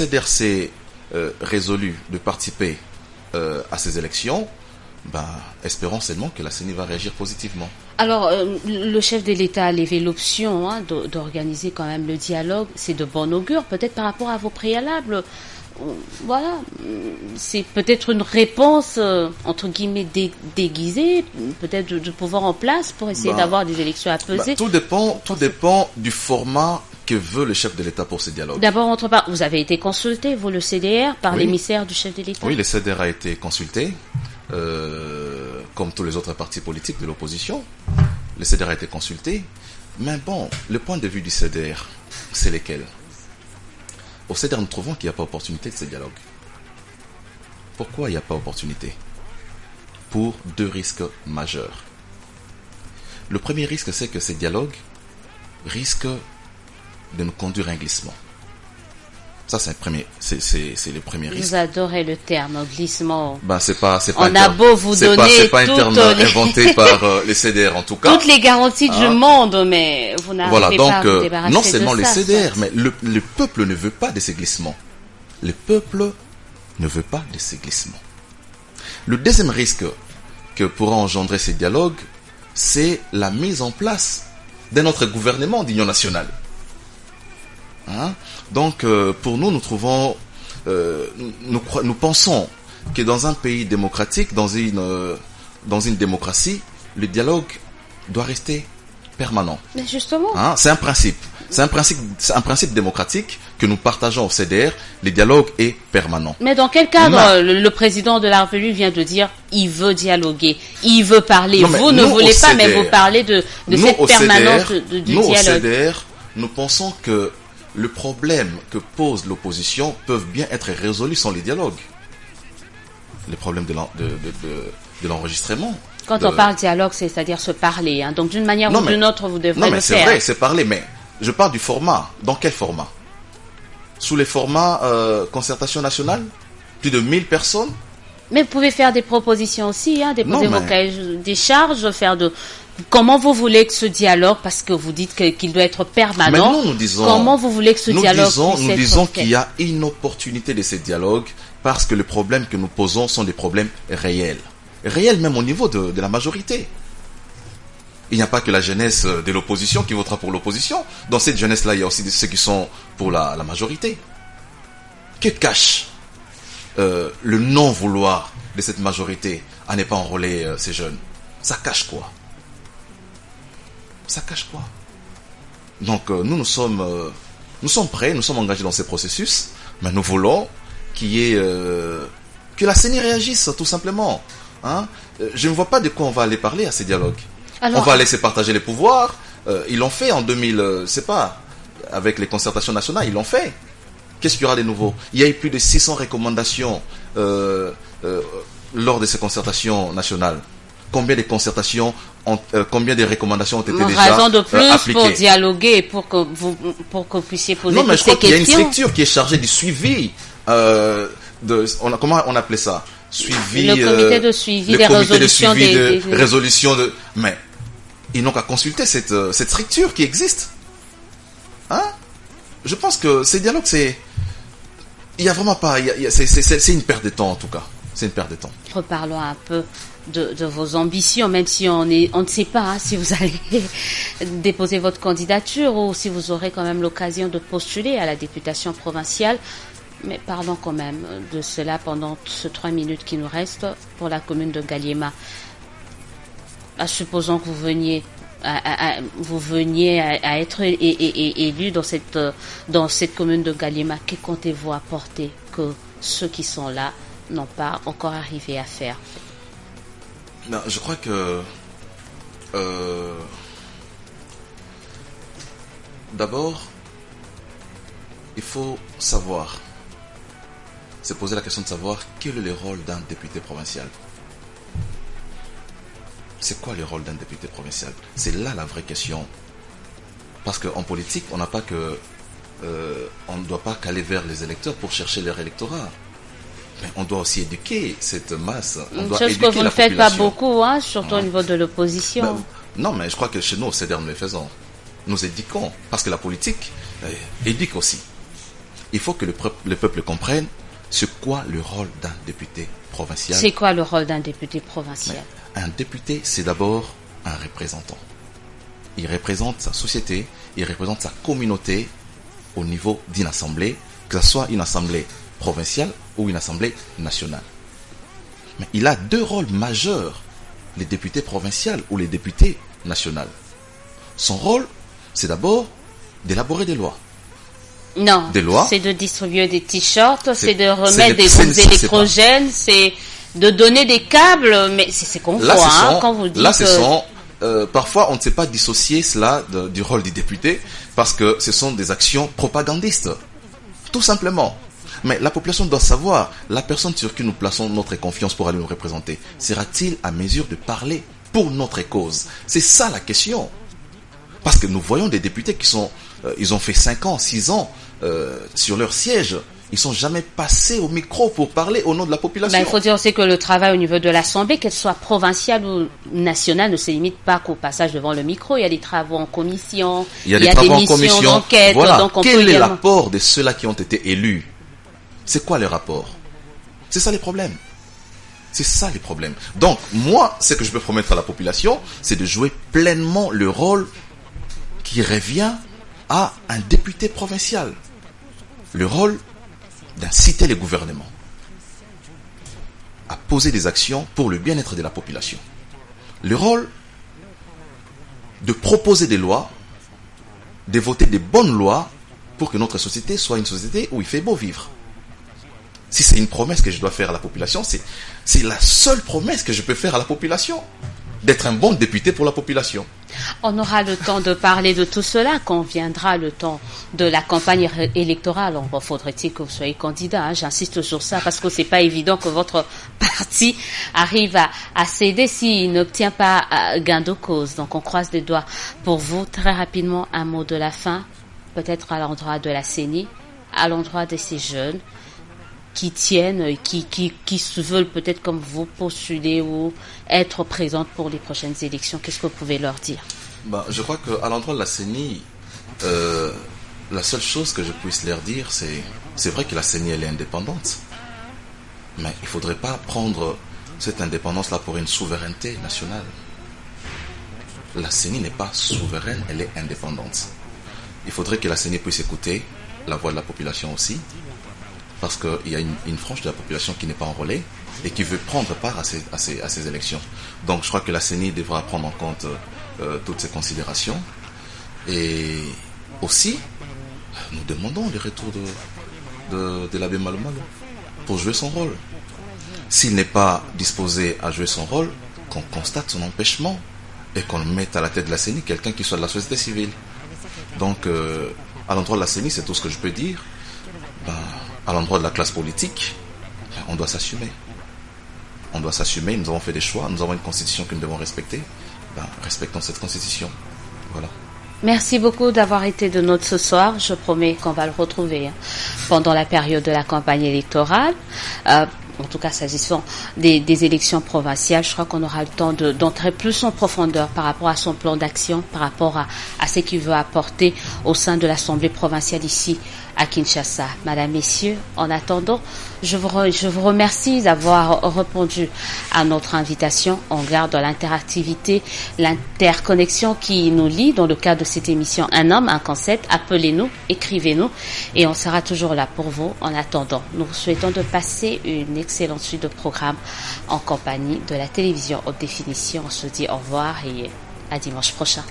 CEDER s'est résolu de participer à ces élections, espérons seulement que la CENI va réagir positivement. Alors, le chef de l'État a levé l'option d'organiser quand même le dialogue. C'est de bon augure, peut-être par rapport à vos préalables. Voilà, c'est peut-être une réponse, entre guillemets, déguisée, peut-être de pouvoir en place pour essayer d'avoir des élections apaisées. Tout dépend du format que veut le chef de l'État pour ce dialogue. D'abord, vous avez été consulté, vous, le CDR, par l'émissaire du chef de l'État? Oui, le CDR a été consulté, comme tous les autres partis politiques de l'opposition. Le CDR a été consulté. Mais bon, le point de vue du CDR, c'est lequel? Au CEDER, nous trouvons qu'il n'y a pas opportunité de ce dialogue. Pourquoi il n'y a pas opportunité? Pour deux risques majeurs. Le premier risque, c'est que ce dialogue risque de nous conduire à un glissement. Ça, c'est le premier risque. Vous adorez le terme glissement. C'est pas On a beau vous donner c'est pas un terme inventé par les CDR en tout cas. Toutes les garanties du monde, mais vous n'arrivez pas à vous débarrasser de ça. Non seulement les CDR, mais le peuple ne veut pas de ces glissements. Le peuple ne veut pas de ces glissements. Le deuxième risque que pourra engendrer ces dialogues, c'est la mise en place d'un autre gouvernement d'union nationale. Donc, pour nous, nous pensons que dans un pays démocratique, dans une démocratie, le dialogue doit rester permanent. Mais justement. C'est un principe. C'est un principe démocratique que nous partageons au CDR. Le dialogue est permanent. Mais dans quel cadre le président de la République vient de dire il veut dialoguer, il veut parler. Vous ne voulez pas, mais vous parlez de cette permanence du dialogue. Nous, au CDR, nous pensons que le problème que pose l'opposition peuvent bien être résolus sans les dialogues. Les problèmes de l'enregistrement. Quand on parle dialogue, c'est-à-dire se parler. Donc d'une manière ou d'une autre, vous devrez le faire. Non, mais c'est vrai, c'est parler, mais je parle du format. Dans quel format? Sous les formats concertation nationale? Plus de 1000 personnes? Mais vous pouvez faire des propositions aussi, déposer vos cahiers des charges, faire de... Comment vous voulez que ce dialogue, parce que vous dites qu'il doit être permanent, mais nous disons, comment vous voulez que ce dialogue nous disons qu'il y a inopportunité de ce dialogue parce que les problèmes que nous posons sont des problèmes réels. Réels même au niveau de la majorité. Il n'y a pas que la jeunesse de l'opposition qui votera pour l'opposition. Dans cette jeunesse-là, il y a aussi ceux qui sont pour la majorité. Que cache le non-vouloir de cette majorité à ne pas enrôler ces jeunes? Ça cache quoi? Ça cache quoi? Donc nous sommes prêts, nous sommes engagés dans ces processus, mais nous voulons qu'il y ait que la CENI réagisse tout simplement. Je ne vois pas de quoi on va aller parler à ces dialogues. On va laisser partager les pouvoirs. Ils l'ont fait en 2000, avec les concertations nationales, ils l'ont fait. Qu'est-ce qu'il y aura de nouveau? Il y a eu plus de 600 recommandations lors de ces concertations nationales. Combien de concertations combien de recommandations ont été déjà raison de plus appliquées pour dialoguer, pour que vous puissiez poser toutes ces questions. Non, mais je crois qu'il y a une structure qui est chargée du suivi. Comment on appelait ça? Suivi. Le comité de suivi des résolutions. Mais ils n'ont qu'à consulter cette structure qui existe. Je pense que ces dialogues, il y a vraiment pas. C'est une perte de temps en tout cas. C'est une perte de temps. Reparlons un peu de vos ambitions, même si on ne sait pas si vous allez déposer votre candidature ou si vous aurez quand même l'occasion de postuler à la députation provinciale. Mais parlons quand même de cela pendant ces 3 minutes qui nous restent pour la commune de Ngaliema. Supposons que vous veniez à être élu dans cette commune de Ngaliema. Que comptez-vous apporter que ceux qui sont là n'ont pas encore arrivé à faire? Non, je crois que d'abord il faut se poser la question de savoir quel est le rôle d'un député provincial. C'est quoi le rôle d'un député provincial? C'est là la vraie question. Parce qu'en politique, on n'a pas que on ne doit pas qu'aller vers les électeurs pour chercher leur électorat. Mais on doit aussi éduquer cette masse. On doit chose que vous ne faites pas beaucoup, surtout au niveau de l'opposition. Non, mais je crois que chez nous, au CEDER, nous le faisons. Nous éduquons. Parce que la politique éduque aussi. il faut que le peuple comprenne c'est quoi le rôle d'un député provincial. C'est quoi le rôle d'un député provincial? Un député, c'est d'abord un représentant. Il représente sa société, il représente sa communauté au niveau d'une assemblée, que ce soit une assemblée provinciale ou une assemblée nationale. Mais il a deux rôles majeurs, les députés provinciaux ou les députés nationaux. Son rôle, c'est d'abord d'élaborer des lois. Non, des lois. C'est de distribuer des t-shirts, c'est de remettre des groupes électrogènes, c'est de donner des câbles, mais c'est qu'on voit quand vous dites... Là, parfois, on ne sait pas dissocier cela du rôle du député parce que ce sont des actions propagandistes, tout simplement. Mais la population doit savoir, la personne sur qui nous plaçons notre confiance pour aller nous représenter, sera-t-il à mesure de parler pour notre cause? C'est ça la question. Parce que nous voyons des députés qui sont... ils ont fait 5 ans, 6 ans sur leur siège. Ils ne sont jamais passés au micro pour parler au nom de la population. Il faut dire aussi que le travail au niveau de l'Assemblée, qu'elle soit provinciale ou nationale, ne se limite pas qu'au passage devant le micro. Il y a des travaux en commission, il y a des missions d'enquête. Voilà. Donc quel est l'apport de ceux-là qui ont été élus? C'est quoi le rapport? C'est ça les problèmes. C'est ça les problèmes. Donc, moi, ce que je peux promettre à la population, c'est de jouer pleinement le rôle qui revient à un député provincial. Le rôle d'inciter les gouvernements à poser des actions pour le bien-être de la population. Le rôle de proposer des lois, de voter des bonnes lois pour que notre société soit une société où il fait beau vivre. Si c'est une promesse que je dois faire à la population, c'est la seule promesse que je peux faire à la population. D'être un bon député pour la population. On aura le temps de parler de tout cela quand viendra le temps de la campagne électorale. Faudrait-il que vous soyez candidat, hein? J'insiste sur ça parce que c'est pas évident que votre parti arrive à céder s'il n'obtient pas gain de cause. Donc on croise les doigts pour vous. Très rapidement, un mot de la fin, peut-être à l'endroit de la CENI, à l'endroit de ces jeunes qui tiennent, qui se veulent peut-être comme vous postuler ou être présentes pour les prochaines élections. Qu'est-ce que vous pouvez leur dire? Je crois qu'à l'endroit de la CENI, la seule chose que je puisse leur dire, c'est vrai que la CENI elle est indépendante, mais il ne faudrait pas prendre cette indépendance-là pour une souveraineté nationale. La CENI n'est pas souveraine, elle est indépendante. Il faudrait que la CENI puisse écouter la voix de la population aussi, parce qu'il y a une frange de la population qui n'est pas enrôlée et qui veut prendre part à ces élections. Donc je crois que la CENI devra prendre en compte toutes ces considérations. Et aussi, nous demandons le retour de l'abbé Malo pour jouer son rôle. S'il n'est pas disposé à jouer son rôle, qu'on constate son empêchement et qu'on mette à la tête de la CENI quelqu'un qui soit de la société civile. Donc, à l'endroit de la CENI, c'est tout ce que je peux dire. À l'endroit de la classe politique, on doit s'assumer. On doit s'assumer, nous avons fait des choix, nous avons une constitution que nous devons respecter. Respectons cette constitution. Voilà. Merci beaucoup d'avoir été de notre ce soir. Je promets qu'on va le retrouver pendant la période de la campagne électorale. En tout cas, s'agissant des élections provinciales, je crois qu'on aura le temps d'entrer plus en profondeur par rapport à son plan d'action, par rapport à ce qu'il veut apporter au sein de l'Assemblée provinciale ici à Kinshasa. Madame, Messieurs, en attendant, je vous remercie d'avoir répondu à notre invitation. On garde l'interactivité, l'interconnexion qui nous lie dans le cadre de cette émission Un homme, un concept. Appelez-nous, écrivez-nous et on sera toujours là pour vous. En attendant, nous vous souhaitons de passer une excellente suite de programmes en compagnie de la télévision haute définition. On se dit au revoir et à dimanche prochain.